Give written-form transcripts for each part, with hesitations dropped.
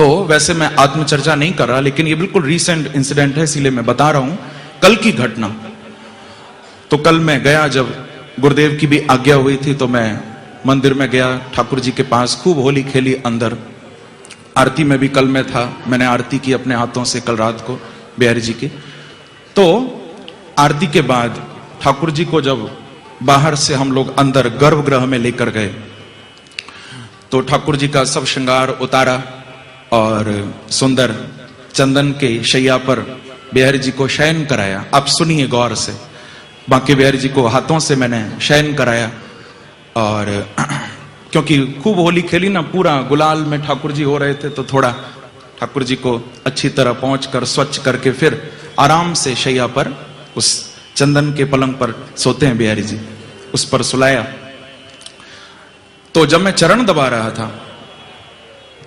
तो वैसे मैं आत्मचर्चा नहीं कर रहा, लेकिन ये बिल्कुल रीसेंट इंसिडेंट है, इसीलिए मैं बता रहा हूं कल की घटना। तो कल मैं गया, जब गुरुदेव की भी आज्ञा हुई थी तो मैं मंदिर में गया, ठाकुर जी के पास खूब होली खेली अंदर। आरती में भी कल मैं था, मैंने आरती की अपने हाथों से कल रात को बिहारी जी की। तो आरती के बाद ठाकुर जी को जब बाहर से हम लोग अंदर गर्भगृह में लेकर गए तो ठाकुर जी का सब श्रृंगार उतारा और सुंदर चंदन के शैया पर बिहारी जी को शयन कराया। आप सुनिए गौर से, बाकी बिहारी जी को हाथों से मैंने शयन कराया। और क्योंकि खूब होली खेली ना, पूरा गुलाल में ठाकुर जी हो रहे थे, तो थोड़ा ठाकुर जी को अच्छी तरह पहुंचकर स्वच्छ करके फिर आराम से शैया पर उस चंदन के पलंग पर सोते हैं बिहारी जी, उस पर सुलाया। तो जब मैं चरण दबा रहा था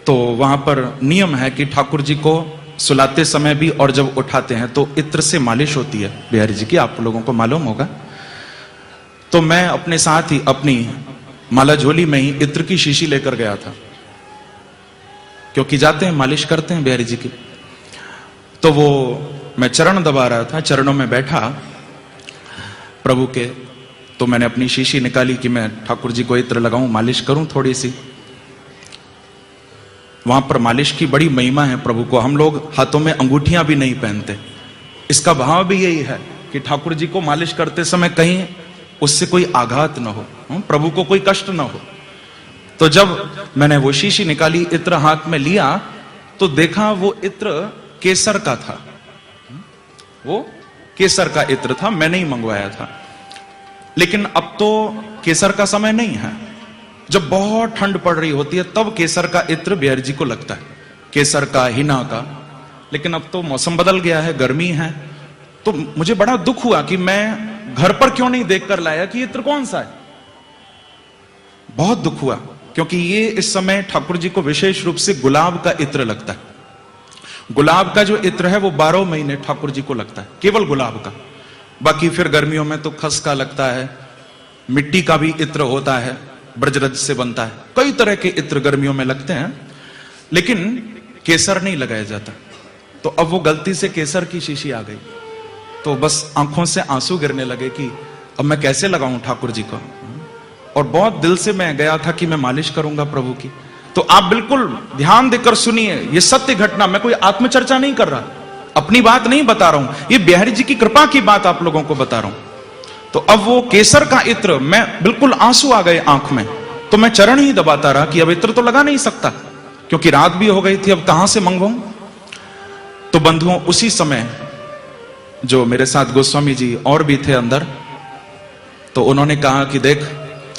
तो वहां पर नियम है कि ठाकुर जी को सुलाते समय भी और जब उठाते हैं तो इत्र से मालिश होती है बिहारी जी की, आप लोगों को मालूम होगा। तो मैं अपने साथ ही अपनी माला झोली में ही इत्र की शीशी लेकर गया था, क्योंकि जाते हैं मालिश करते हैं बिहारी जी की। तो वो मैं चरण दबा रहा था, चरणों में बैठा प्रभु के, तो मैंने अपनी शीशी निकाली कि मैं ठाकुर जी को इत्र लगाऊं, मालिश करूं थोड़ी सी। वहां पर मालिश की बड़ी महिमा है प्रभु को, हम लोग हाथों में अंगूठियां भी नहीं पहनते। इसका भाव भी यही है कि ठाकुर जी को मालिश करते समय कहीं उससे कोई आघात न हो, प्रभु को कोई कष्ट न हो। तो जब मैंने वो शीशी निकाली, इत्र हाथ में लिया, तो देखा वो इत्र केसर का था, वो केसर का इत्र था, मैंने ही मंगवाया था। लेकिन अब तो केसर का समय नहीं है, जब बहुत ठंड पड़ रही होती है तब केसर का इत्र बिहारी जी को लगता है, केसर का, हिना का। लेकिन अब तो मौसम बदल गया है, गर्मी है। तो मुझे बड़ा दुख हुआ कि मैं घर पर क्यों नहीं देखकर लाया कि इत्र कौन सा है। बहुत दुख हुआ, क्योंकि ये इस समय ठाकुर जी को विशेष रूप से गुलाब का इत्र लगता है। गुलाब का जो इत्र है वो 12 महीने ठाकुर जी को लगता है, केवल गुलाब का। बाकी फिर गर्मियों में तो खस का लगता है, मिट्टी का भी इत्र होता है, ब्रजरज से बनता है, कई तरह के इत्र गर्मियों में लगते हैं, लेकिन केसर नहीं लगाया जाता। तो अब वो गलती से केसर की शीशी आ गई, तो बस आंखों से आंसू गिरने लगे कि अब मैं कैसे लगाऊं ठाकुर जी को। और बहुत दिल से मैं गया था कि मैं मालिश करूंगा प्रभु की। तो आप बिल्कुल ध्यान देकर सुनिए, ये सत्य घटना, मैं कोई आत्मचर्चा नहीं कर रहा, अपनी बात नहीं बता रहा हूं, ये बिहारी जी की कृपा की बात आप लोगों को बता रहा हूं। तो अब वो केसर का इत्र, मैं बिल्कुल आंसू आ गए आंख में, तो मैं चरण ही दबाता रहा कि अब इत्र तो लगा नहीं सकता, क्योंकि रात भी हो गई थी, अब कहां से मंगवाऊं। तो बंधुओं, उसी समय जो मेरे साथ गोस्वामी जी और भी थे अंदर, तो उन्होंने कहा कि देख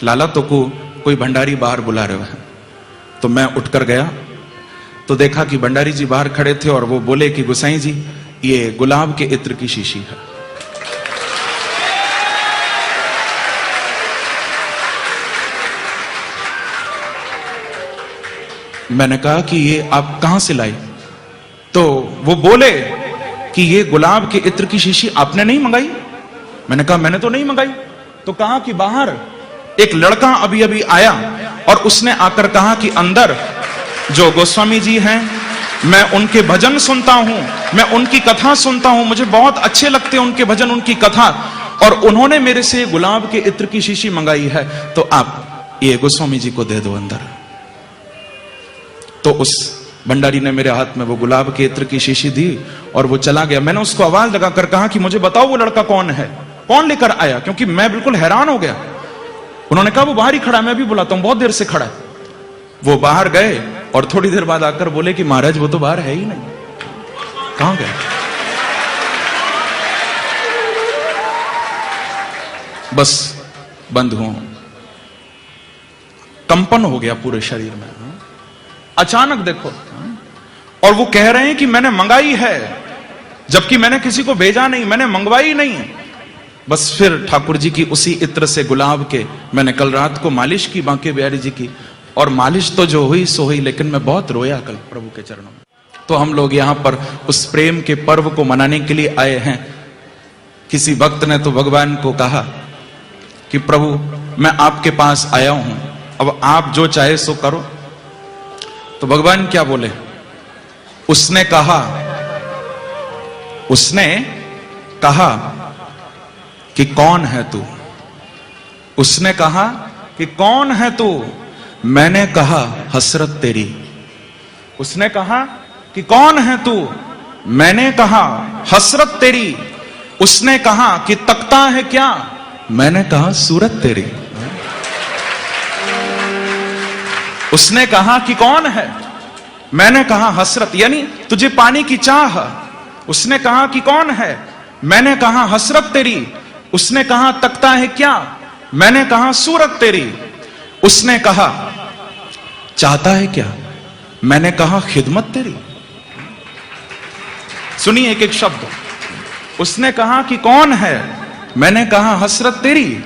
लाला, तो कोई भंडारी बाहर बुला रहे हैं। तो मैं उठकर गया तो देखा कि भंडारी जी बाहर खड़े थे और वो बोले कि गोसाई जी, ये गुलाब के इत्र की शीशी है। मैंने कहा कि ये आप कहां से लाई? तो वो बोले कि ये गुलाब के इत्र की शीशी आपने नहीं मंगाई? मैंने कहा मैंने तो नहीं मंगाई। तो कहा कि बाहर एक लड़का अभी अभी आया और उसने आकर कहा कि अंदर जो गोस्वामी जी हैं, मैं उनके भजन सुनता हूं, मैं उनकी कथा सुनता हूं, मुझे बहुत अच्छे लगते हैं उनके भजन, उनकी कथा, और उन्होंने मेरे से गुलाब के इत्र की शीशी मंगाई है, तो आप ये गोस्वामी जी को दे दो अंदर। तो उस भंडारी ने मेरे हाथ में वो गुलाब के इत्र की शीशी दी और वो चला गया। मैंने उसको आवाज लगाकर कहा कि मुझे बताओ वो लड़का कौन है, कौन लेकर आया, क्योंकि मैं बिल्कुल हैरान हो गया। उन्होंने कहा वो बाहर ही खड़ा, मैं भी बुलाता हूं, बहुत देर से खड़ा है। वो बाहर गए और थोड़ी देर बाद आकर बोले कि महाराज वो तो बाहर है ही नहीं, कहां गए? बस बंद हुआ, कंपन हो गया पूरे शरीर में अचानक, देखो। और वो कह रहे हैं कि मैंने मंगाई है, जबकि मैंने किसी को भेजा नहीं, मैंने मंगवाई नहीं। बस फिर ठाकुर जी की उसी इत्र से गुलाब के मैंने कल रात को मालिश की बांके बिहारी जी की, और मालिश तो जो हुई सो हुई, लेकिन मैं बहुत रोया कल प्रभु के चरणों में। तो हम लोग यहाँ पर उस प्रेम के पर्व को मनाने के लिए आए हैं। किसी भक्त ने तो भगवान को कहा कि प्रभु मैं आपके पास आया हूं, अब आप जो चाहे सो करो। तो भगवान क्या बोले उसने कहा कि कौन है तू। उसने कहा कि कौन है तू। मैंने कहा हसरत तेरी। उसने कहा कि कौन है तू। मैंने कहा हसरत तेरी। उसने कहा कि तकता है क्या। मैंने कहा सूरत तेरी। उसने कहा कि कौन है। मैंने कहा हसरत, यानी तुझे पाने की चाह। उसने कहा कि कौन है। मैंने कहा हसरत तेरी। उसने कहा तकता है क्या। मैंने कहा सूरत तेरी। उसने कहा चाहता है क्या। मैंने कहा खिदमत तेरी। सुनिए एक एक शब्द। उसने कहा कि कौन है। मैंने कहा हसरत तेरी।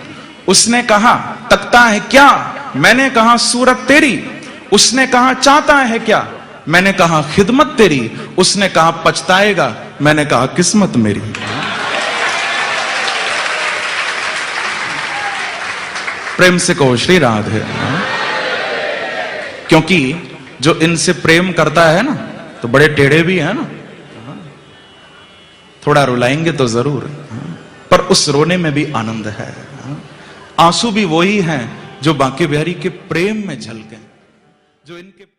उसने कहा तकता है क्या। मैंने कहा सूरत तेरी। उसने कहा चाहता है क्या। मैंने कहा खिदमत तेरी। उसने कहा पछताएगा। मैंने कहा किस्मत मेरी। प्रेम से कहो श्री राधे। क्योंकि जो इनसे प्रेम करता है ना, तो बड़े टेढ़े भी है ना, थोड़ा रुलाएंगे तो जरूर, पर उस रोने में भी आनंद है। आंसू भी वही हैं जो बांके बिहारी के प्रेम में झलके, जो इनके